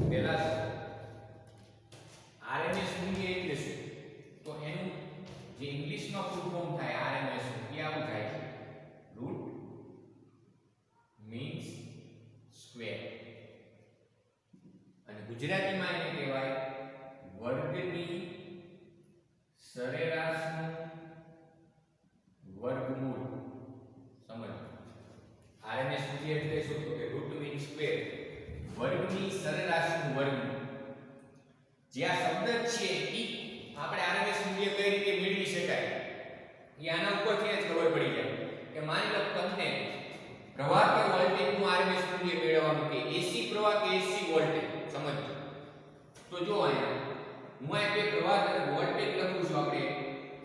પહેલા આરએમએસ મૂલ્ય એટલે શું? તો એનું જે ઇંગ્લિશમાં ફૂલ ફોર્મ થાય આરએમએસ એ આવું થાય છે, રૂટ મીન્સ સ્ક્વેર, અને ગુજરાતીમાં એને કહેવાય વર્ગની સરેરાશનું વર્ગમૂળ. સમજો આરએમએસ મૂલ્ય એટલે શું? તો કે રૂટ મીન સ્ક્વેર, વર્ગની સરેરાશનું વર્ગમૂળ. જે આ શબ્દ છે એ આપણે આરએમએસ મૂલ્ય કઈ રીતે મેળવી શકાય એ આના ઉપરથી જ ખબર પડી જાય કે માની લો તમને પ્રવાહ કે વોલ્ટેજનું આરએમએસ મૂલ્ય મેળવવાનું કે એસી પ્રવાહ કે એસી વોલ્ટેજ. સમજો તો જો અહીંયા હું આ બે પ્રવાહ અને વોલ્ટેજ લખું છું. આપણે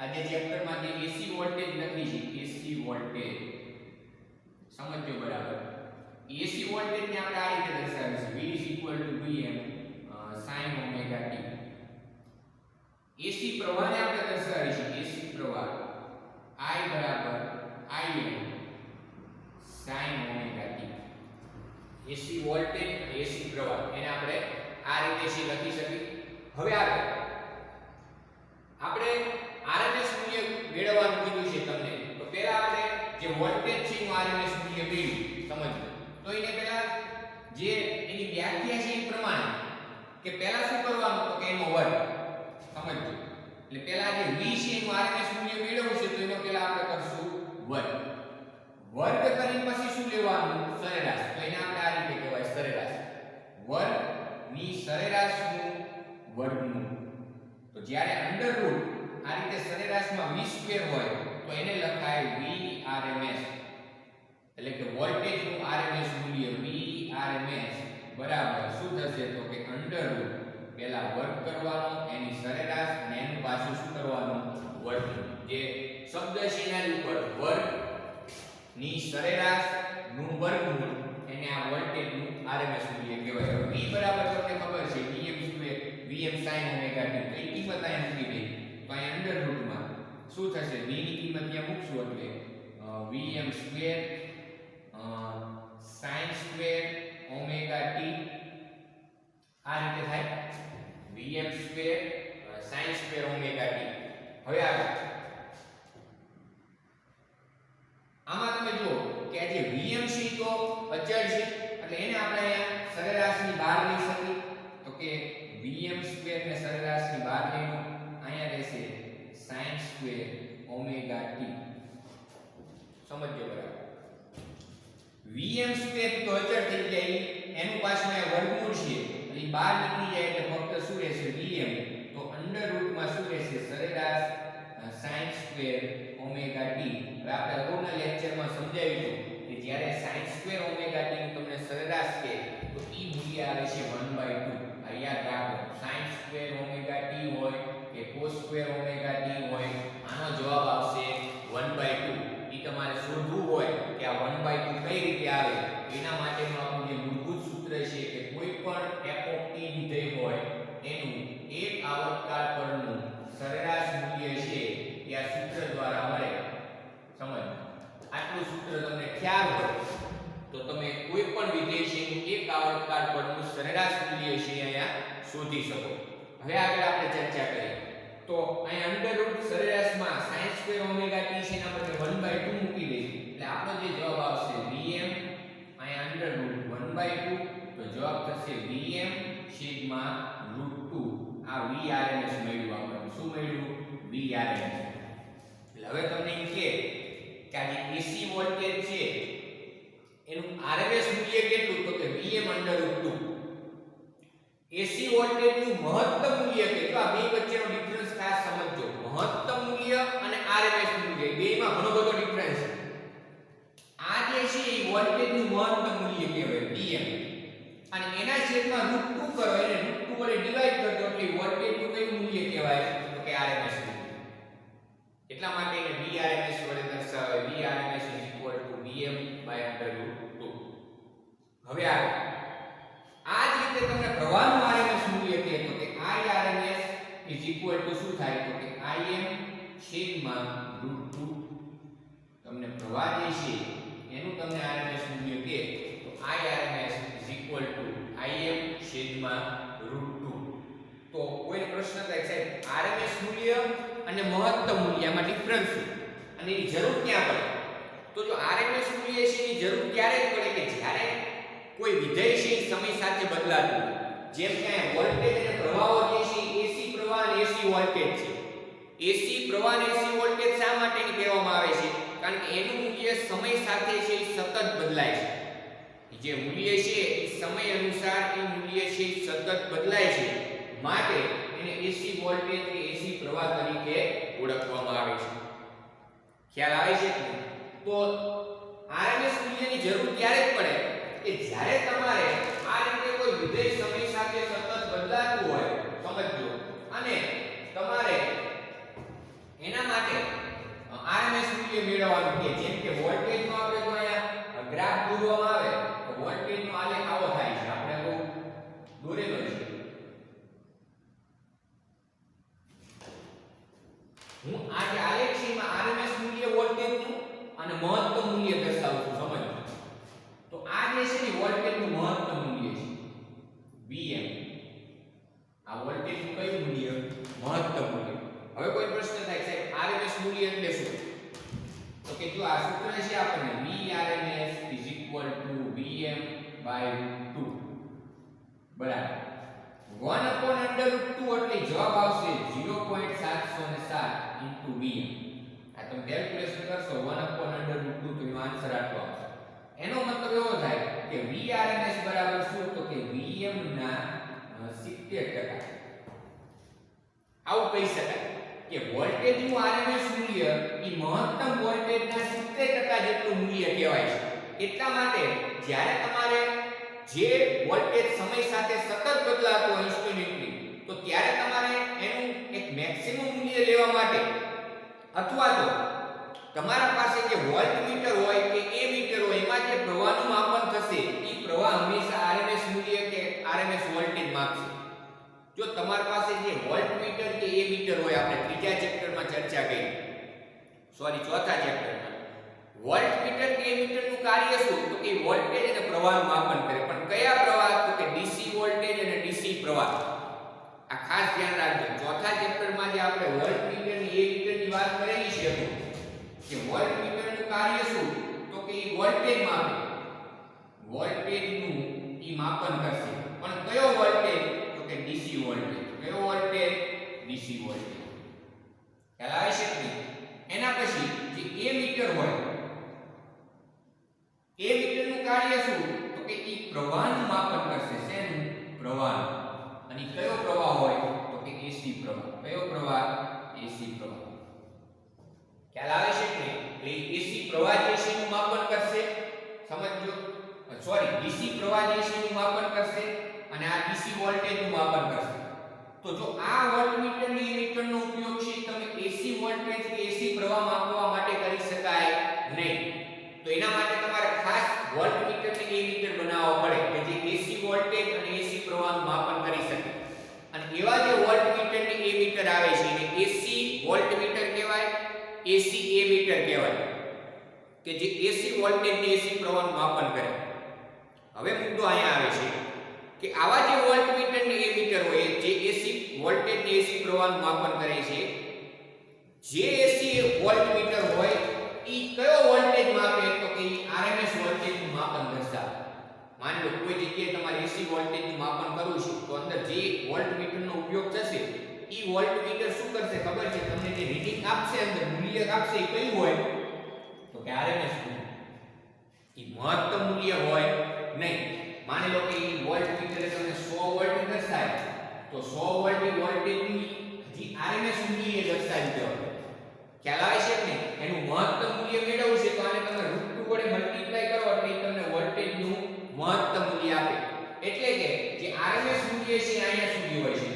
આજે ચેપ્ટરમાં જે એસી વોલ્ટેજ લખી છે, એસી વોલ્ટેજ સમજો બરાબર. એસી વોલ્ટેજને આપણે આ રીતે દર્શાવીશું, V Vm sin omega t. એસી પ્રવાહને આપણે દર્શાવીશું, એસી પ્રવાહ I બરાબર Im sin omega t. AC voltage અને એસી પ્રવાહ એને આપણે આ રીતે છે લખી શકીએ. હવે આપણે આરએમએસ મૂલ્ય મેળવવાનું કીધું છે તમને, તો પહેલા આપણે જે વોલ્ટેજ છે એનું આરએમએસ મૂલ્ય મેળવી સમજો. તો એને પહેલા જે એની વ્યાખ્યા છે એ પ્રમાણે કે પહેલા શું કરવાનું? તો કે એનો વર્ગ. સમજો એટલે પહેલા જે v છે એનું આરએમએસ મૂલ્ય મેળવવું છે, તો એનો પહેલા આપણે કરશું વર્ગ. વર્ગ કરીને પછી શું લેવાનું? સરેરાશ. તો એને આપણે આ રીતે કહેવાય સરેરાશ. વર્ગ ની સરેરાશનું વર્ગમૂળ. તો જ્યારે અંડર રૂટ આ રીતે સરેરાશમાં v સ્ક્વેર હોય તો એને લખાય vrms, એટલે કે વોલ્ટેજનું આરએમએસ મૂલ્ય vrms બરાબર શું થશે? તો કે અંડર રૂટ પહેલા વર્ગ કરવાનો, એની સરેરાશ, અને એનું પાછું શું કરવાનું? વર્ગમૂળ. જે શબ્દ છે એના ઉપર વર્ગ ની સરેરાશ નું વર્ગમૂળ, એને આ વોલ્ટેજનું આરએમએસ મૂલ્ય કહેવાય. v બરાબર તમને ખબર છે Vm square Vm sin omega t. તો એ કિંમત અહીંયા મૂકી દઈએ તો અહીંયા અંડર રૂટમાં શું થશે? v ની કિંમત ત્યાં મૂકશું એટલે Vm square sin square omega t આ રીતે થાય, Vm square sin square omega t. હવે આગળ આમાં તમે જુઓ કે આ જે Vm છે તો અચળ છે, એટલે એને આપણે અહીંયા સરેરાશની બહાર લઈ શકીએ. તો કે Vm સ્ક્વેર ને સરેરાશની બહાર લઈનો અહીંયા રહેશે sin સ્ક્વેર ઓમેગા t. સમજો બરાબર. Vm સ્ક્વેર તો અચળ થઈ જાય, એનું પાછું અહીંયા વર્ગમૂળ છે એટલે બહાર નીકળી જાય એટલે ફક્ત શું રહેશે? Vm. તો અંડર રૂટમાં શું રહેશે? સરેરાશ sin સ્ક્વેર ઓમેગા t. હવે આપણે અગાઉના લેક્ચરમાં સમજાવ્યું કે જ્યારે sin સ્ક્વેર ઓમેગા t નું તમને સરેરાશ કે તો ઈ મૂલ્ય આવે છે 1/2. આ યાદ રાખો, sin સ્ક્વેર ઓમેગા t હોય કે cos સ્ક્વેર ઓમેગા t હોય, આનો જવાબ આવશે 1/2. ઈ તમારે શોધવું હોય કે આ 1/2 કઈ રીતે આવે, એના માટેનું આપણું જે મૂળભૂત સૂત્ર છે કે કોઈ પણ f of t વિધેય હોય એનું એક આવર્તકાળ પરનું સરેરાશ મૂલ્ય છે એ આ સૂત્ર દ્વારા મળે. સમજ, આટલું સૂત્ર તમને ખ્યાલ હોય તો તમે કોઈ પણ વિધેય છે એનું એક આવર્તકાળ પરનું સરેરાશ મૂલ્ય છે અહીંયા શોધી શકો. હવે આગળ આપણે ચર્ચા કરીએ તો અહીં અંડર રૂટ સરેરાશમાં sin સ્ક્વેર ઓમેગા t છે એના બદલે 1/2 મૂકી દઈશું એટલે આપણો જે જવાબ આવશે Vm અહીં અંડર રૂટ 1/2. તો જવાબ થશે Vm સિગ્મા √2. આ Vrms મળ્યું આપણને. શું મળ્યું? Vrms. એટલે હવે તમને એમ કે આ જે એસી વોલ્ટેજ છે એનું આરએમએસ મૂલ્ય કેટલું? તો કે Vm અંડર √2. એસી વોલ્ટેજનું મહત્તમ મૂલ્ય કે જો આ બે વચ્ચેનો ડિફરન્સ ખાસ સમજજો. મહત્તમ મૂલ્ય અને આરએમએસ મૂલ્ય બેમાં ઘણો બધો ડિફરન્સ છે. આ જે છે એ વોલ્ટેજનું મહત્તમ મૂલ્ય કહેવાય Vm, અને એના છેદમાં √2 કરો એટલે √2 વડે ડિવાઈડ કરજો એટલે વોલ્ટેજનું કયું મૂલ્ય કહેવાય? તો કે આરએમએસ મૂલ્ય. એટલા માટે એને Vrms વડે દર્શાવે. Vrms Vm/√2. હવે આગળ આ જ રીતે તમને પ્રવાહનું આરએમએસ મૂલ્ય કહે તો કે Irms શું થાય? તો કે Im છેદમાં √2. તમને પ્રવાહ જે છે એનું તમને આરએમએસ મૂલ્ય કહે તો Irms Im છેદમાં અને એની જરૂર ક્યાં પડે? તો જો RMS મૂલ્ય છે એની જરૂર ત્યારે જ પડે કે જ્યારે કોઈ વિધેય છે એ સમય સાથે બદલાતું હોય. જેમ કે વોલ્ટેજ અને પ્રવાહો જે છે એસી પ્રવાહ અને એસી વોલ્ટેજ છે. એસી પ્રવાહ અને એસી વોલ્ટેજ શા માટે કહેવામાં આવે છે? કારણ કે એનું મૂલ્ય સમય સાથે છે એ સતત બદલાય છે. જે મૂલ્ય છે એ સમય અનુસાર એ મૂલ્ય છે સતત બદલાય છે, માટે એને એસી વોલ્ટેજ કે એસી પ્રવાહ તરીકે ઓળખવામાં આવે છે. ખ્યાલ આવે છે? તો RMS મૂલ્યની જરૂર ત્યારે જ પડે કે જ્યારે તમારે આ રીતે કોઈ વિધેય સમય સાથે સતત બદલાતું હોય, સમજજો, અને તમારે એના માટે RMS મૂલ્ય મેળવવાનું કે જેમ કે વોલ્ટેજનો આપણે જો અહીંયા ગ્રાફ દોરવામાં આવે તો વોલ્ટેજનો આલેખ આવો થાય છે. આપણે બહુ દોરેલો છે. હું આ જે આલેખ છે એમાં RMS મૂલ્ય વોલ્ટેજનું અને મહત્તમ મૂલ્ય દર્શાવું છું. સમજો. તો આ જે છે ને વોલ્ટેજનું મહત્તમ મૂલ્ય છે Vm. આ વોલ્ટેજનું કયું મૂલ્ય? મહત્તમ મૂલ્ય. હવે કોઈ પ્રશ્ન થાય સાહેબ RMS મૂલ્ય એટલે શું? તો કે જો આ સૂત્ર છે આપણને Vrms Vm/2 બરાબર 1/√2 એટલે જવાબ આવશે 0.707 Vm. આ તમે કેલ્ક્યુલેશન કરશો 1/√2 તો એનો આન્સર આટલો આવશે. એનો મતલબ એવો થાય કે Vrms બરાબર શું? તો કે Vm ના 70%. આવું કહી શકાય કે વોલ્ટેજનું RMS મૂલ્ય એ મહત્તમ વોલ્ટેજના 70% જેટલું મૂલ્ય કહેવાય છે. એટલા માટે જ્યારે તમારે જે વોલ્ટેજ સમય સાથે સતત બદલાતો હોય ઇન્સ્ટન્ટલી, તો ત્યારે તમારે એનું એક મેક્સિમમ મૂલ્ય લેવા માટે અથવા તો તમારા પાસે જે વોલ્ટમીટર હોય કે એમીટર હોય એમાં જે પ્રવાહનું માપન થશે એ પ્રવાહ હંમેશા RMS મૂલ્ય કે RMS વોલ્ટેજ માપશે. જો તમારી પાસે જે વોલ્ટમીટર કે એમીટર હોય, આપણે ત્રીજા ચેપ્ટરમાં ચર્ચા કરી, ચોથા ચેપ્ટરમાં, વોલ્ટમીટર કે એમીટરનું કાર્ય શું? તો કે વોલ્ટેજ અને પ્રવાહનું માપન કરે. પણ કયા પ્રવાહ? તો કે ડીસી વોલ્ટેજ અને ડીસી પ્રવાહ. આ ખાસ ધ્યાન રાખજો. ચોથા ચેપ્ટરમાં જે આપણે વોલ્ટમીટર અને એમીટરની વાત કરેલી છે કે વોલ્ટમીટરનું કાર્ય શું? તો કે એ વોલ્ટેજ માપે, વોલ્ટેજનું ઈ માપન કરશે. પણ કયો વોલ્ટેજ? તો કે ડીસી વોલ્ટેજ. કયો વોલ્ટેજ? DC voltage. ખ્યાલ આવે છે કે? એના પછી જે એમીટર હોય, એમીટરનું કાર્ય શું? તો કે ઈ પ્રવાહનું માપન કરશે. શેનું? પ્રવાહ. અને કયો પ્રવાહ હોય? તો કે એસી પ્રવાહ. કયો પ્રવાહ? એસી પ્રવાહ. ખ્યાલ આવે છે કે? એટલે એસી પ્રવાહ જે છે એનું માપન કરશે. સમજજો. ડીસી પ્રવાહ જે છે એનું માપન કરશે અને આ ડીસી વોલ્ટેજનું માપન કરશે. તો જો આ વોલ્ટમીટર અને એમીટરનો ઉપયોગ છે તમે એસી વોલ્ટેજ કે એસી પ્રવાહ માપવા માટે કરી શકાય નહીં. તો એના માટે તમારે ખાસ વોલ્ટમીટર અને એમીટર બનાવવા પડે કે જે એસી વોલ્ટેજ અને એસી પ્રવાહનું માપન કરી શકે. અને એવા જે વોલ્ટમીટર અને એમીટર આવે છે એને એસી વોલ્ટમીટર કહેવાય, એસી એમીટર કહેવાય, કે જે એસી વોલ્ટેજ અને એસી પ્રવાહનું માપન કરે. હવે મુદ્દો અહીંયા આવે છે કે આવા જે વોલ્ટમીટર અને એમીટર હોય જે એસી વોલ્ટેજ અને એસી પ્રવાહનું માપન કરે છે, જે એસી વોલ્ટમીટર હોય ઈ કયો વોલ્ટેજ માપે? તો કે RMS વોલ્ટેજનું માપન દર્શાવે. માની લો કોઈ જગ્યાએ તમારે એસી વોલ્ટેજનું માપન કરવું છે તો અંદર જે વોલ્ટમીટરનો ઉપયોગ થશે ઈ વોલ્ટમીટર શું કરશે ખબર છે તમને? જે રીડિંગ આપશે, અંદર મૂલ્ય આપશે એ કયું હોય? તો કે RMS મૂલ્ય. ઈ મહત્તમ મૂલ્ય હોય નહીં. માની લો કે ઈ વોલ્ટમીટરે તમને 100 વોલ્ટ દર્શાવે તો 100 વોલ્ટ વોલ્ટેજની જે RMS મૂલ્ય દર્શાવી દેવાનું. ખ્યાલ આવે છે ને? એનું મહત્તમ મૂલ્ય મેળવવું છે તો આને તમે √2 વડે મલ્ટીપ્લાય કરો એટલે તમને વોલ્ટેજનું મહત્તમ મૂલ્ય આપે. એટલે કે જે RMS મૂલ્ય છે અહીંયા સુધી હોય છે.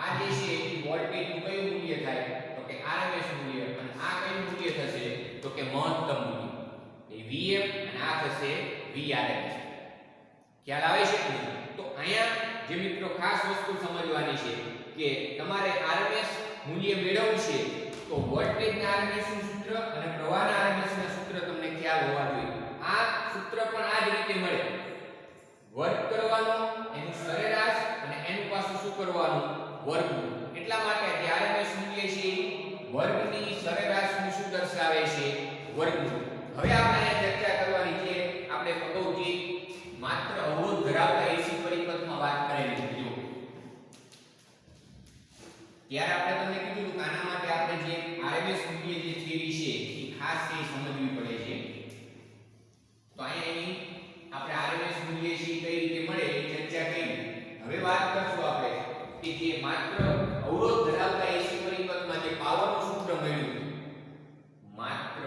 આ જે છે એ વોલ્ટેજનું કયું મૂલ્ય થાય? તો કે RMS મૂલ્ય. અને આ કયું મૂલ્ય થશે? તો કે મહત્તમ મૂલ્ય. એ Vm અને આ થશે Vrms. ખ્યાલ આવે છે ને? તો અહીંયા જે મિત્રો ખાસ વસ્તુ સમજવાની છે કે તમારે RMS મૂલ્ય મેળવવું છે તો વોલ્ટેજના RMS નું સૂત્ર અને પ્રવાહના RMS ના સૂત્ર તમને ખ્યાલ હોવા જોઈએ. આ સૂત્ર પણ આ જ રીતે મળે. વર્ગ કરવાનો, એનું સરેરાશ અને એનું પાછું શું કરવાનું? વર્ગમૂળ. એટલા માટે જે RMS મૂલ્ય છે વર્ગની સરેરાશનું શું દર્શાવે છે? વર્ગમૂળ. હવે આપણે અહીંયા ચર્ચા કરવાની છે, આપણે અગાઉથી માત્ર અવરોધ ધરાવતા એસી પરિપથમાં વાત કરેલી છે. જો ત્યારે આપણે તમને કીધું કે આના માટે આપણે જે RMS મૂલ્ય જે થિયરી છે એ ખાસ છે સમજવી પડે છે. તો અહીંયા આપણે RMS મૂલ્ય છે કઈ રીતે મળે એ ચર્ચા કરી. હવે વાત કરશું આપણે કે જે માત્ર અવરોધ ધરાવતા એસી પરિપથમાં જે પાવરનું સૂત્ર મળ્યું, માત્ર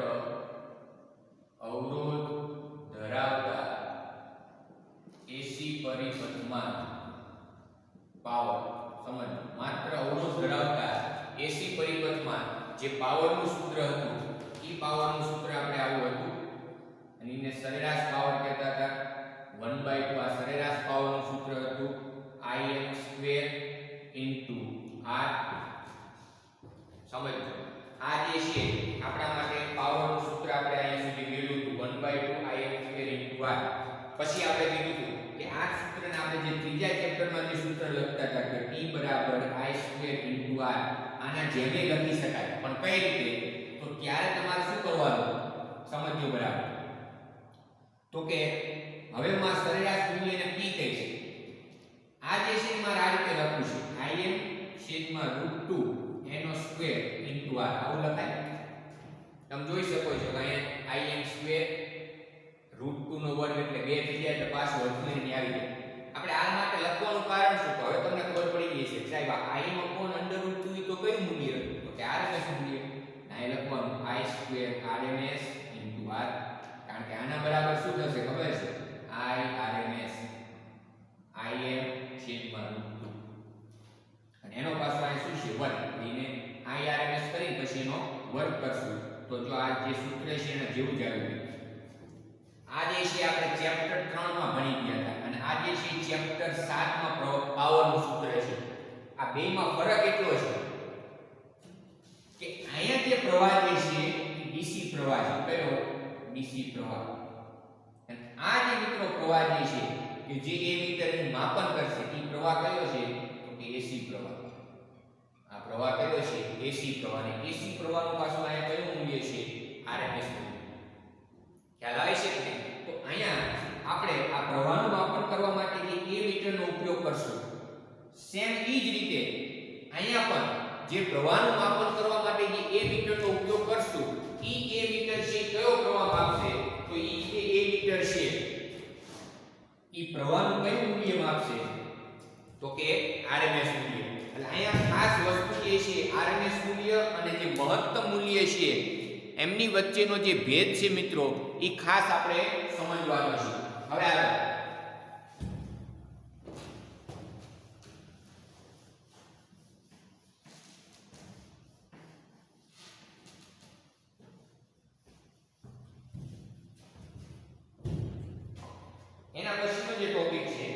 અવરોધ ધરાવતા એસી પરિપથમાં પાવર, સમજ, માત્ર અવરોધ ધરાવતા એસી પરિપથમાં જે પાવરનું સૂત્ર હતું એ પાવરનું સૂત્ર આપણે આવું હતું, અને એને સરેરાશ પાવર કહેતા હતા. 1/2 આ સરેરાશ પાવરનું સૂત્ર હતું Im² R. સમજો, આ જે છે આપણા માટે પાવરનું સૂત્ર આપણે અહીંયા સુધી મેળવ્યું હતું 1/2 Im² R. પછી આપણે કીધું હતું કે આ સૂત્રને આપણે જે ત્રીજા ચેપ્ટરમાં જે સૂત્ર લખતા હતા કે T I² R આના જેમે લખી શકાય, પણ કઈ રીતે? તો ત્યારે તમારે શું કરવાનું સમજજો બરાબર. તો કે હવે માં સરેરાશ મૂલ્યને P કહે છે. આ જે છે મારે આ રીતે લખવું છે Im/√2 R આવું લખાય. તમે જોઈ શકો છો કે અહીંયા Im²√2 નો વર્ગ એટલે 2 થઈ જાય એટલે પાછું વર્ગમૂળ ની આવી જાય. આપણે આ માટે લખવાનું કારણ શું? તો હવે તમને ખબર પડી ગઈ છે સાહેબ Im/√2 તો કયું મૂલ્ય? તો કે RMS મૂલ્ય. અહીં લખવાનું I² RMS * R, કારણ કે આના બરાબર શું થશે ખબર છે? I RMS Im/√2 અને એનો પાછો અહીં શું છે? વર્ગ. એને I RMS કરી પછી એનો વર્ગ કરશું તો જો આ જે સૂત્ર છે એના જેવું જ આવ્યું. આ જે છે આપણે ચેપ્ટર 3 માં ભણી ગયા હતા, અને આ જે છે ચેપ્ટર 7 માં પાવરનું સૂત્ર છે. આ બેમાં ફરક એટલો છે કે અહીંયા જે પ્રવાહ જે છે એ DC પ્રવાહ છે. કયો? DC પ્રવાહ. અને આ જે મિત્રો પ્રવાહ જે છે કે જે એ મીટરનું માપન કરશે એ પ્રવાહ કયો છે? તો કે AC પ્રવાહ. આ પ્રવાહ કયો છે? AC પ્રવાહ. અને AC પ્રવાહનું પાછું અહીંયા કયું મૂલ્ય છે? RMS મૂલ્ય. ખ્યાલ આવે છે કે? તો અહીંયા આપણે આ પ્રવાહનું માપન કરવા માટે જે A મીટરનો ઉપયોગ કરશું, સેમ એ જ રીતે અહીંયા પણ જે પ્રવાહનું માપન કરવા માટે જે A મીટરનો ઉપયોગ કરશું, એ A મીટર છે કયો પ્રવાહ માપશે? તો એ જે A મીટર છે એ પ્રવાહનું કયું મૂલ્ય માપશે? તો કે RMS મૂલ્ય. એટલે અહીંયા ખાસ વસ્તુ જે છે RMS મૂલ્ય અને જે મહત્તમ મૂલ્ય છે એમની વચ્ચેનો જે ભેદ છે મિત્રો એ ખાસ આપણે સમજવાનો છે. હવે આગળ એના પછીનો જે ટોપિક છે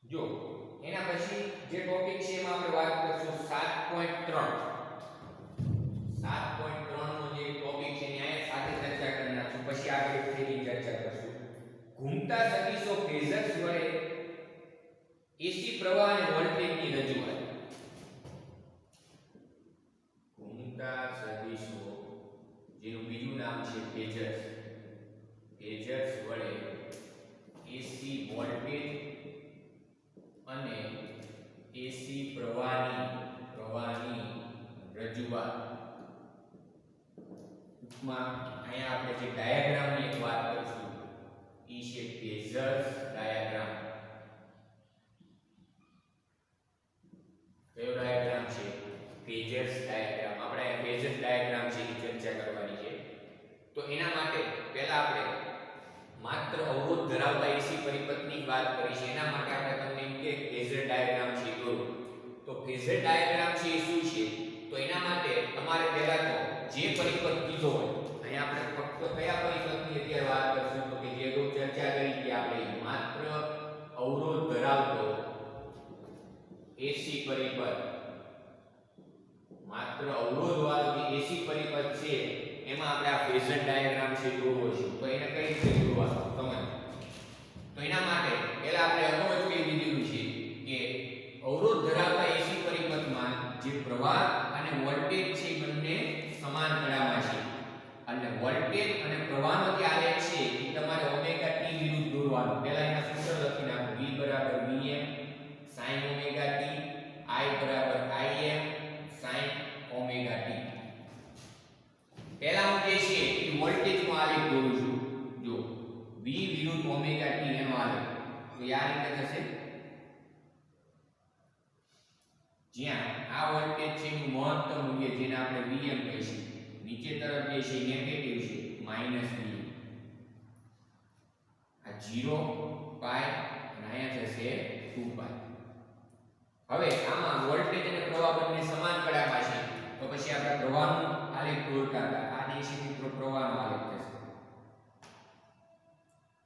જો એના પછી જે ટોપિક છે એમાં આપણે વાત કરશું 7.3. 7.3 નો જે ટોપિક છે ન્યાય સાથે ચર્ચા કરી નાખશું, પછી આગળ તેની ચર્ચા કરશું. ઘૂમતા સદિશો ફેઝર્સ વડે એસી પ્રવાહ અને વોલ્ટેજની રજૂઆત. ઘૂમતા સદિશો જેનું બીજું નામ છે ફેઝર્સ. ફેઝર્સ વડે એસી વોલ્ટેજ અને એસી પ્રવાહની રજૂઆત. ટૂંકમાં અહીંયા આપણે જે ડાયાગ્રામની એક વાત કરીશું એ છે ફેઝર્સ ડાયાગ્રામ. કયો ડાયાગ્રામ છે? Phasors diagram. આપણે ફેઝર્સ ડાયાગ્રામ છે એ ચર્ચા કરવાની છે. તો એના માટે પહેલા આપણે માત્ર અવરોધ ધરાવતા એસી પરિપથની વાત કરી છે. એના માટે આપણે તમને એમ કે ફેઝર ડાયાગ્રામ છે દોરો. તો ફેઝર ડાયાગ્રામ છે એ શું છે? તો એના માટે તમારે પહેલા તો જે પરિપથ કીધો હોય, અહીંયા આપણે ફક્ત કયા પરિપથની અત્યારે વાત કરશું? તો કે જે ચર્ચા કરી કે આપણે માત્ર અવરોધ ધરાવતો એસી પરિપથ, માત્ર અવરોધ વાળો જે એસી પરિપથ છે એમાં આપણે આ ફેઝર ડાયાગ્રામ છે દોરવો છે. તો એને કઈ રીતે દોરવાનો તમે? તો તો એના માટે પહેલા આપણે અગાઉ જ કહી દીધેલું છે કે અવરોધ ધરાવતા એસી પરિપથમાં જે પ્રવાહ અને વોલ્ટેજ છે બંને સમાન કડામાં છે અને વોલ્ટેજ અને પ્રવાહનો જે આલેખ છે એ તમારે ઓમેગા t વિરુદ્ધ દોરવાનું. પહેલા એના સૂત્ર લખી નાખો. v Vm sin omega t, I Im sin omega t. પહેલા હું જે છે એ વોલ્ટેજનો આલેખ દોરું છું. જો v વિરુદ્ધ ઓમેગા t એનો આલેખ તો આ રીતે થશે. જ્યાં આ વોલ્ટેજ છે એનું મહત્તમ મૂલ્ય જેને આપણે Vm કહીશું, નીચે તરફ જે છે નેગેટિવ છે માઈનસ Vm. આ 0 પાઈ અને અહીંયા થશે 2 પાઈ. હવે આમાં વોલ્ટેજ અને પ્રવાહ બંને સમાન કડામાં છે તો પછી આપણે પ્રવાહનો આલેખ દોરતા હતા. આ જે છે મિત્રો પ્રવાહનો આલેખ થશે,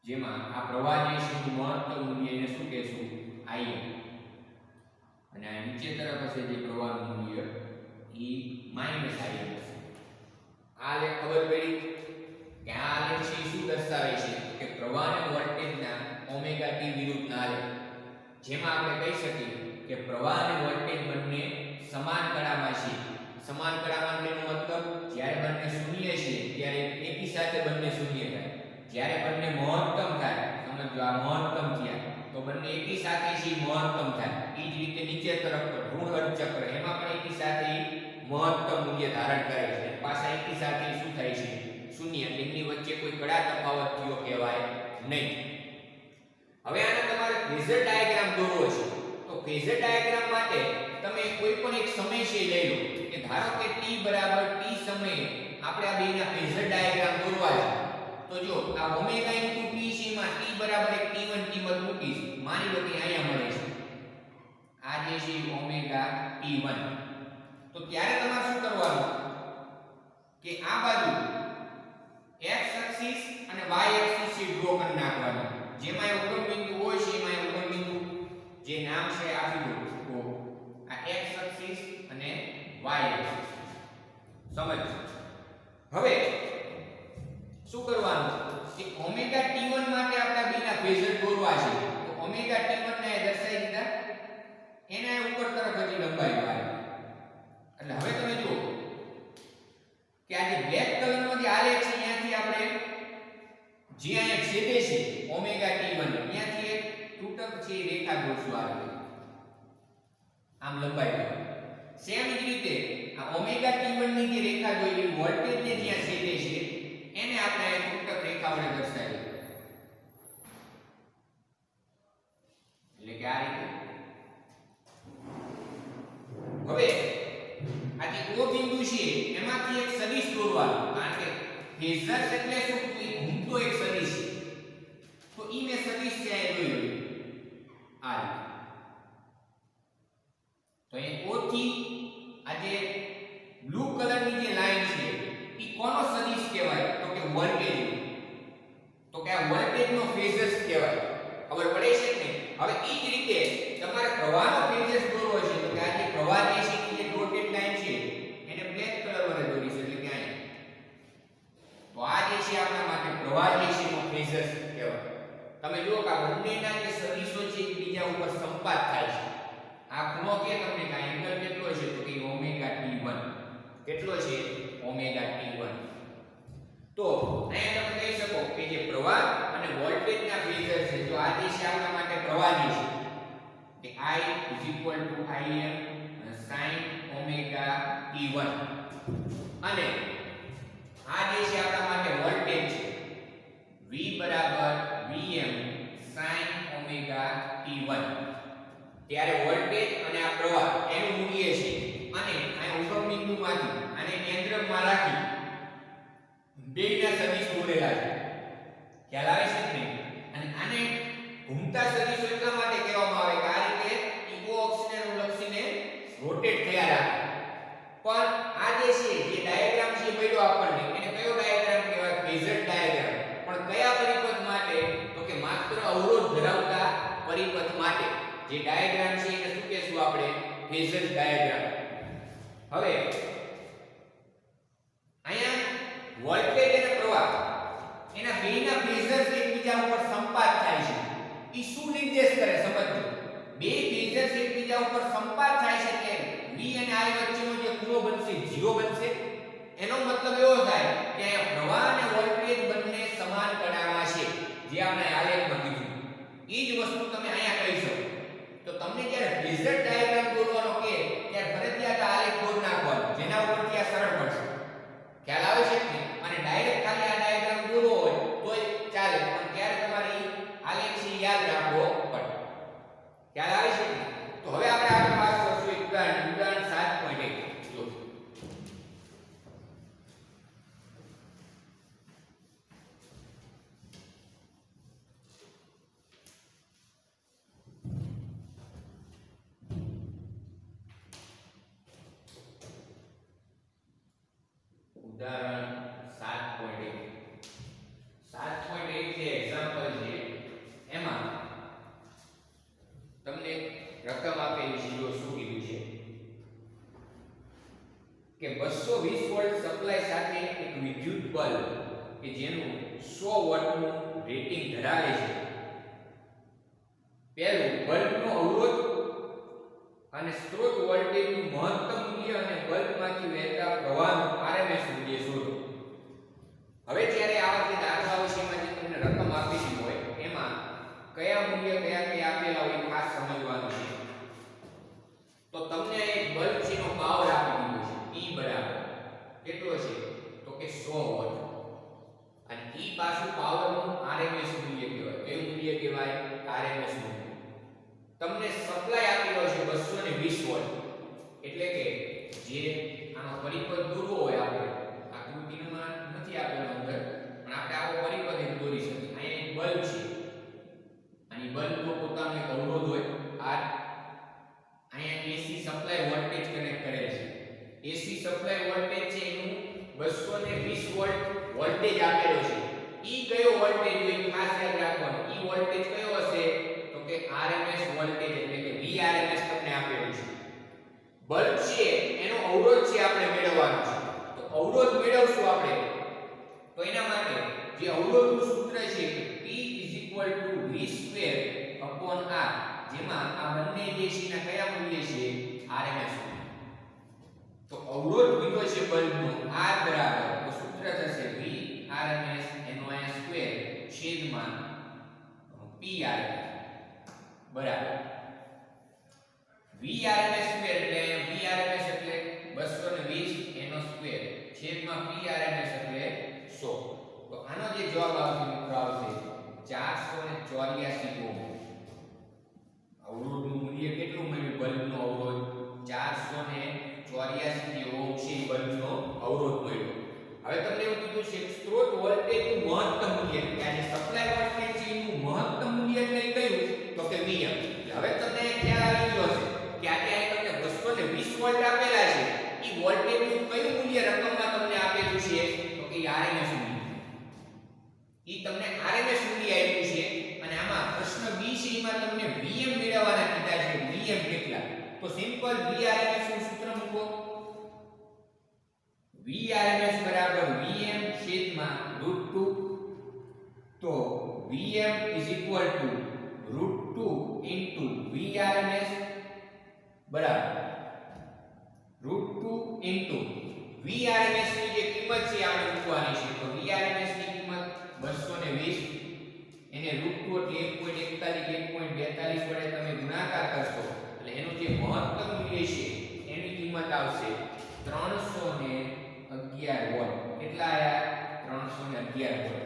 જેમાં આ પ્રવાહ જે છે એનું મહત્તમ મૂલ્ય એને શું કહેશું? Im. અને આ નીચે તરફ હશે જે પ્રવાહનું મૂલ્ય એ માઈનસ Im હશે. આ આલેખ ખબર પડી કે આ આલેખ છે શું દર્શાવે છે કે પ્રવાહ અને વોલ્ટેજના ઓમેગા t વિરુદ્ધના આલેખ, જેમાં આપણે કહી શકીએ કે પ્રવાહ અને વોલ્ટેજ બંને સમાન કડામાં છે. સમાન કડામાં એનો મતલબ જ્યારે બંને શૂન્ય છે ત્યારે એકી સાથે બંને શૂન્ય થાય. જ્યારે બંને મહત્તમ થાય, સમજો આ મહત્તમ થયા તો બંને એકી સાથે છે મહત્તમ થાય. એ જ રીતે નીચે તરફ ઋણ અર્ધચક્ર એમાં પણ એકી સાથે મહત્તમ મૂલ્ય ધારણ કરે છે. પાછા એકી સાથે શું થાય છે? શૂન્ય. તેમની વચ્ચે કોઈ કડા તફાવત થયો કહેવાય નહીં. હવે આને તમારે ફેઝર ડાયાગ્રામ દોરવો છે. તો ફેઝર ડાયાગ્રામ માટે તમે કોઈ પણ એક સમય છે લઈ લો કે ધારો કે t બરાબર t સમયે આપણે આ બેના ફેઝર ડાયાગ્રામ દોરવા છે. તો જો આ ઓમેગા ઇન્ટુ t છે માં t બરાબર એક t1 કિંમત મૂકીશ. માની લો કે અહીંયા મળે છે આ જે છે ઓમેગા t1. તો ત્યારે તમારે શું કરવાનું કે આ બાજુ x એક્સિસ અને y એક્સિસ છે ડ્રો કરી નાખવાનું. જેમાં ઉગમ બિંદુ હોય છે એમાં ઉગમ બિંદુ જે નામ છે આપી દો. તો આ x એક્સિસ અને y એક્સિસ સમજ. હવે શું કરવાનું કે ઓમેગા t1 માટે આપણે બેના ફેઝર દોરવા છે. તો ઓમેગા t1 ને દર્શાવી દીધા, એના ઉપર તરફ હજી લંબાઈ વાળે. એટલે હવે તમે જુઓ કે આ જે બ્લેક કલરનો જે આલેખ છે ત્યાંથી આપણે જે અહીંયા છેદે છે ઓમેગા t1 ત્યાંથી એક તૂટક છે રેખા દોરશું આ રીતે આમ લંબાઈ વાળે. સેમ જ રીતે આ ઓમેગા t1 ની જે રેખા દોરી વોલ્ટેજ ને જ્યાં છેદે છે એને આપણે તૂટક રેખા વડે દર્શાવીએ. એટલે કે આ રીતે. હવે આ જે O બિંદુ છે એમાંથી એક સદિશ દોરવાનું, કારણ કે ફેઝર એટલે શું? ઘૂમતો એક સદિશ છે. તો ઈ મે સદિશ છે એ દોર્યો આ રીતે. તો એ O થી આ જે બ્લુ કલરની જે લાઈન છે ઈ કોનો સદિશ કહેવાય? તો કે વોલ્ટેજ. તો કે આ વોલ્ટેજનો ફેઝર કહેવાય. ખબર પડે છે ને? હવે ઈ જ રીતે તમારે પ્રવાહનો ફેઝર દોરવો છે. તો કે આ જે પ્રવાહ જે છે જે ડોટેડ લાઈન છે એને બ્લેક કલર વડે દોરીશ. એટલે કે અહીંયા તો આ જે છે આપણા માટે પ્રવાહ જે છે એનો ફેઝર કહેવાય. તમે જુઓ કે આ બંનેના જે સદિશો છે એકબીજા ઉપર સંપાત થાય છે. આ ખૂણો કે તમને કે એંગલ કેટલો છે? તો કે ઓમેગા t1. કેટલો છે? Omega t1. તો અહીંયા તમે કહી શકો કે જે પ્રવાહ અને વોલ્ટેજના ફેઝર છે. જો આ જે છે આપણા માટે પ્રવાહ જે છે કે I Im sin omega t1 અને આ જે છે આપણા માટે વોલ્ટેજ છે V Vm sin omega t1. ત્યારે વોલ્ટેજ અને આ પ્રવાહ એનું મૂલ્ય છે અને આ ઉગમ બિંદુમાંથી આને કેન્દ્રમાં રાખી બેયના સદિશ દોરેલા છે. ખ્યાલ આવે છે ને? અને આને ઘૂમતા સદિશો એટલા માટે કહેવામાં આવે કે આ રીતે ઈકો અક્ષને અનુલક્ષીને રોટેટ થયા રાખે. પણ આ જે છે જે ડાયાગ્રામ છે મળ્યો આપણને એને કયો ડાયાગ્રામ કહેવાય? Phasor diagram. પણ કયા પરિપથ માટે? તો કે માત્ર અવરોધ ધરાવતા પરિપથ માટે જે ડાયાગ્રામ છે એને શું કહેશું આપણે? Phasor diagram. હવે અહીંયા વોલ્ટેજ અને પ્રવાહ એના બેયના ફેઝર એકબીજા ઉપર સંપાત થાય છે. ઈ શું નિર્દેશ કરે સમજજો. બે ફેઝર્સ એકબીજા ઉપર સંપાત થાય છે એટલે V અને I વચ્ચેનો જે ખૂણો બનશે 0 બનશે. એનો મતલબ એવો થાય કે પ્રવાહ અને વોલ્ટેજ બંને સમાન કડામાં છે, જે આપણે આલેખમાં કીધું. ઈ જ વસ્તુ તમે અહીંયા કહી શકો. તો તમને જ્યારે ફેઝર ડાયાગ્રામ દોરવાનો કહે ત્યારે ફરજિયાત આલેખ દોર નાખવાનો, જેના ઉપરથી આ સરળ પડશે. ખ્યાલ આવે છે કે અને ડાયરેક્ટ ખાલી આ ડાયાગ્રામ દોરવો હોય તોય ચાલે, પણ ત્યારે તમારે આલેખ છે યાદ રાખવો પડે. ખ્યાલ આવે છે કે તો હવે આપણે આગળ વાત કરશું એક ઉદાહરણ 7.1 જો. ઉદાહરણ 7.1 જે એક્ઝામ્પલ છે એમાં તમને રકમ આપેલી છે. જો શું કીધું છે કે 220 વોલ્ટ સપ્લાય સાથે એક વિદ્યુત બલ્બ કે જેનું 100 વોટનું રેટિંગ ધરાવે છે. પહેલું, બલ્બનો અવરોધ અને સ્ત્રોત વોલ્ટેજનું મહત્તમ મૂલ્ય અને બલ્બમાંથી વહેતા પ્રવાહનું RMS મૂલ્ય શોધો. હવે જ્યારે આવા જે દાખલાઓ છે એમાં જે તમને રકમ આપેલી હોય એમાં કયા મૂલ્ય કયા આપેલા હોય ખાસ સમજવાનું છે. તો તમને એક બલ્બ છે નો પાવર આપી દીધો છે E બરાબર કેટલો છે તો કે 100 વોટ, અને E પાછું પાવરનું RMS મૂલ્ય કહેવાય. કયું મૂલ્ય કહેવાય? RMS મૂલ્ય. તમને સપ્લાય આપેલો છે 220 વોલ્ટ, એટલે કે જે આનો પરિપથ દોરવો હોય આપણે આકૃતિમાં નથી આપેલો અંદર, પણ આપણે આવો પરિપથ દોરી શકીએ. અહીંયા એક બલ્બ છે અને બલ્બનો પોતાનો એક અવરોધ હોય R. અહીંયા AC સપ્લાય વોલ્ટેજ કનેક્ટ કરેલ છે. AC સપ્લાય વોલ્ટેજ છે એનું 220 વોલ્ટ વોલ્ટેજ આપેલો છે. ઈ કયો વોલ્ટેજ હોય ખાસ યાદ રાખવાનું. ઈ વોલ્ટેજ કયો હશે તો કે RMS વોલ્ટેજ એટલે કે VRMS તમને આપેલું છે. બલ્બ છે એનો અવરોધ છે આપણે મેળવવાનો છે. તો અવરોધ મેળવશું આપણે તો એના માટે જે અવરોધનું સૂત્ર છે કે P V²/R, જેમાં આ બંને જે છે ના કયા મૂલ્ય છે RMS મૂલ્ય. તો અવરોધ કીધો છે બલ્બનો R બરાબર તો સૂત્ર થશે VRMS એનો અહીંયા સ્ક્વેર છેદમાં PRMS બરાબર VRMS સ્ક્વેર એટલે VRMS એટલે 220 એનો સ્ક્વેર છેદમાં PRMS એટલે 100. તો આનો જે જવાબ આવશે મિત્રો આવશે 484 ઓહ્મ. અવરોધનું મૂલ્ય કેટલું મળ્યું? બલ્બનો અવરોધ 484 જે ઓહ્મ છે બલ્બનો અવરોધ મળ્યો. હવે તમને એવું કીધું છે સ્ત્રોત વોલ્ટેજનું મહત્તમ મૂલ્ય, કે આ જે સપ્લાય વોલ્ટેજ છે એનું મહત્તમ મૂલ્ય એટલે કયું તો કે Vm. હવે તમને ખ્યાલ આવી ગયો છે કે આ તમને 220 વોલ્ટ આપેલા છે, ઈ વોલ્ટેજનું કયું મૂલ્ય રકમમાં તમને આપેલું છે તો કે RMS મૂલ્ય. ઈ તમને RMS મૂલ્ય આપ્યું છે અને આમાં પ્રશ્ન B છે એમાં તમને Vm મેળવવાના કીધા છે. Vm કેટલા? તો સિમ્પલ VRMS નું સૂત્ર મૂકો. VRMS બરાબર Vm છેદમાં √2. તો Vm √2 into VRMS બરાબર √2 into VRMS ની જે કિંમત છે આપણે મૂકવાની છે. તો VRMS ની કિંમત 220, એને √2 એટલે 1.41 વડે તમે ગુણાકાર કરશો એટલે એનું જે મહત્તમ મૂલ્ય છે એની કિંમત આવશે 311 વોટ. કેટલા આયા? 311 વોટ.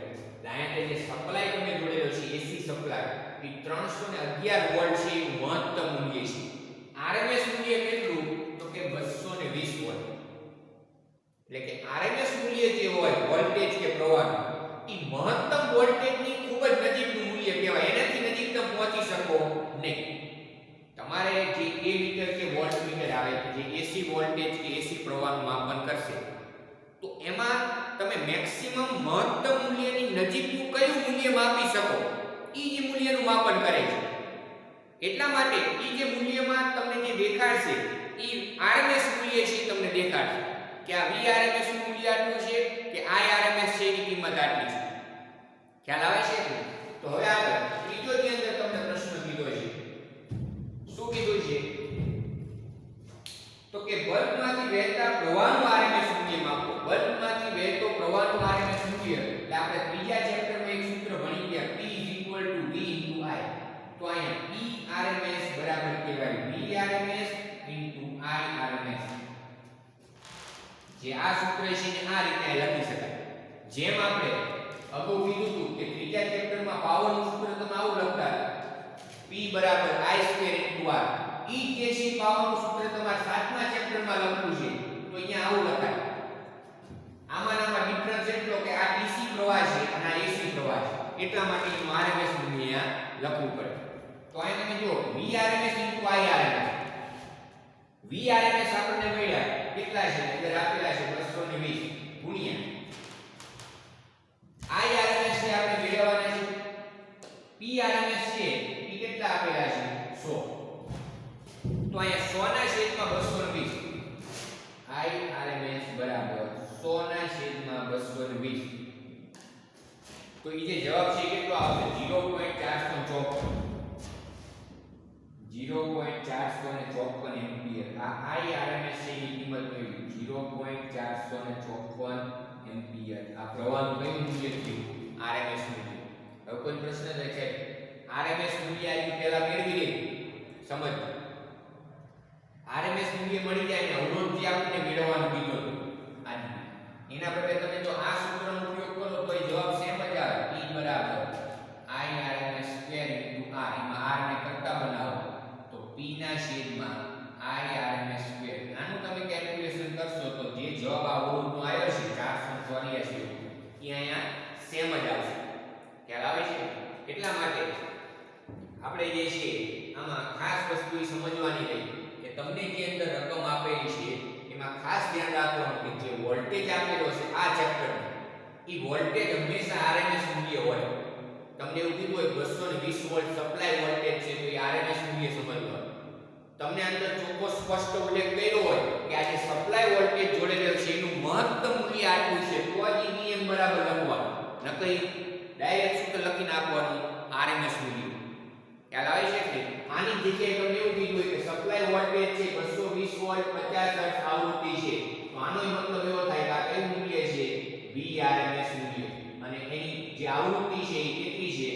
અહીંયા જે સપ્લાય તમે જોડેલો છે AC સપ્લાય એ 311 વોલ્ટ છે એ મહત્તમ મૂલ્ય છે. RMS મૂલ્ય કેટલું તો કે 220 વોલ્ટ. એટલે કે RMS મૂલ્ય જે હોય વોલ્ટેજ કે પ્રવાહનું એ મહત્તમ વોલ્ટેજની ખૂબ જ નજીકનું મૂલ્ય કહેવાય. એનાથી નજીક તમે પહોંચી શકો નહીં. તમારે જે A મીટર કે વોલ્ટ મીટર આવે કે જે AC વોલ્ટેજ કે AC પ્રવાહનું માપન કરશે તો એમાં તમે મેક્સિમમ મહત્તમ મૂલ્યની નજીકનું કયું મૂલ્ય માપી શકો ઈ જે મૂલ્યનું માપન કરે છે. એટલા માટે ઈ જે મૂલ્યમાં તમને જે દેખાડશે ઈ RMS મૂલ્ય છે તમને દેખાડશે કે આ VRMS નું મૂલ્ય આટલું છે કે IRMS છે એની કિંમત આટલી છે. ખ્યાલ આવે છે? તો હવે આગળ ત્રીજો ની અંદર તમને તો કે બલ્બમાંથી વહેતા પ્રવાહનું RMS મૂલ્ય માપો. બલ્બમાંથી વહેતો પ્રવાહનું RMS મૂલ્ય એટલે આપણે ત્રીજા ચેપ્ટરમાં એક સૂત્ર ભણી ગયા P V * I. તો અહીંયા P RMS બરાબર કહેવાય V RMS * I RMS. જે આ સૂત્ર છે ને આ રીતે લખી શકાય. જેમ આપણે અગાઉ કીધું હતું કે ત્રીજા ચેપ્ટરમાં પાવરનું સૂત્ર તમે આવું લખતા હતા P બરાબર I² * R. ઈ કે છે પાવરનું સૂત્ર તમારે 7મા ચેપ્ટરમાં લખવું છે તો અહીંયા આવું લખાય. આમાં ડિફરન્સ એટલો કે આ DC પ્રવાહ છે અને આ AC પ્રવાહ છે, એટલા માટે એનું RMS મૂલ્ય લખવું પડે. તો અહીં તમે જુઓ V RMS * I RMS. V RMS આપણને મળ્યા કેટલા છે એટલે આપેલા છે 220 ગુણ્યા I RMS છે આપણે મેળવવાના છે. P RMS છે એ કેટલા આપેલા છે 100. તો અહીંયા 100 ના છેદમાં 220 I RMS બરાબર 100 ના છેદમાં 220. તો એ જે જવાબ છે કેટલો આવશે 0.454 એમ્પિયર. આ I RMS છે એની કિંમત મળી 0.454 એમ્પિયર. આ પ્રવાહનું કયું મૂલ્ય થયું RMS મૂલ્ય. હવે કોઈ પ્રશ્ન છે RMS મૂલ્ય આ પહેલા મેળવી લે સમજ. RMS મૂલ્ય મળી જાય ને અવરોધ જે આપણને મેળવવાનું કીધું હતું આજે એના બદલે તમે જો આ સૂત્રનો ઉપયોગ કરો તો એ જવાબ સેમ જ આવે. P બરાબર I RMS સ્ક્વેર * R. એમાં R ને કરતા બનાવો તો P ના છેદમાં I RMS સ્ક્વેર. આનું તમે કેલ્ક્યુલેશન કરશો તો જે જવાબ આ અવરોધનો આવ્યો છે 484 એ અહીંયા સેમ જ આવશે. ખ્યાલ આવે છે? એટલા માટે આપણે જે છે આમાં ખાસ વસ્તુ એ સમજવાની રહી કે તમને જે અંદર રકમ આપેલી છે એમાં ખાસ ધ્યાન રાખવાનું કે જે વોલ્ટેજ આપેલો છે આ ચેપ્ટરમાં એ વોલ્ટેજ હંમેશા RMS મૂલ્ય હોય. તમને એવું કીધું હોય 220 વોલ્ટ સપ્લાય વોલ્ટેજ છે તો એ RMS મૂલ્ય સમજવાનું. તમને અંદર ચોખ્ખો સ્પષ્ટ ઉલ્લેખ કર્યો હોય કે આ જે સપ્લાય વોલ્ટેજ જોડેલો છે એનું મહત્તમ મૂલ્ય આટલું છે તો જ નિયમ બરાબર લખવાનું. નકરી ડાયરેક્ટ સૂત્ર લખીને આપવાનું RMS મૂલ્ય. ખ્યાલ આવે છે કે આની જગ્યાએ તમને એવું કીધું હોય કે સપ્લાય વોલ્ટેજ છે 220 વોલ્ટ 50 હર્ટ્ઝ આવૃત્તિ છે તો આનો મતલબ એવો થાય કે આ કયું મૂલ્ય છે V RMS મૂલ્ય અને એની જે આવૃત્તિ છે એ કેટલી છે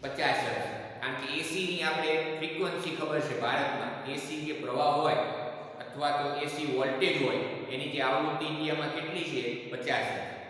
50 હર્ટ્ઝ. કારણ કે AC ની આપણે ફ્રીક્વન્સી ખબર છે ભારતમાં AC જે પ્રવાહ હોય અથવા તો AC વોલ્ટેજ હોય એની જે આવૃત્તિ ઇન્ડિયામાં કેટલી છે 50 હર્ટ્ઝ.